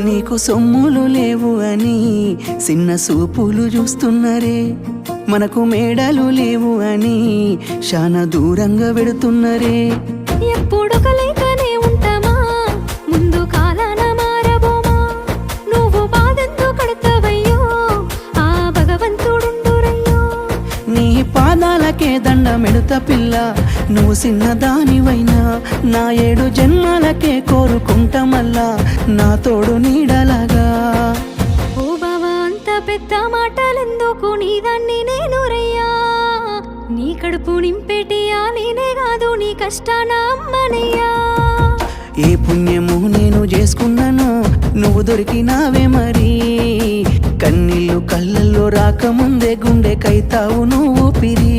నీకు సొమ్ములు లేవు అని చిన్న సూపులు చూస్తున్నరే, మనకు మేడలు లేవు అని శానా దూరంగా వెడుతున్నరే. ఎప్పుడు కలైకనే ఉంటామా, ముందు కాలాన మారబోమా. నువ్వు బాధెంతో కడతావయ్యో, ఆ భగవంతుడుండురయ్యో. నీ పాదాలకే దండమెడుత పిల్ల, నువ్వు చిన్నదానివైనా నా 7 జన్మాలకే కోరుకుంటా మల్లా నా తోడు నీడలాగా. ఓ బావా అంత పెద్ద మాటలెందుకు, నీదాన్ని నేను రయ్యా. నీ కడుపు నింపేటియా నేనే కాదు, నీ కష్టాన అమ్మనయ్యా. ఏ పుణ్యము నేను చేసుకున్నానో నువ్వు దొరికినావే మరి. కన్నీళ్ళు కళ్ళల్లో రాకముందే గుండె కైతావు నువ్వు పిరి.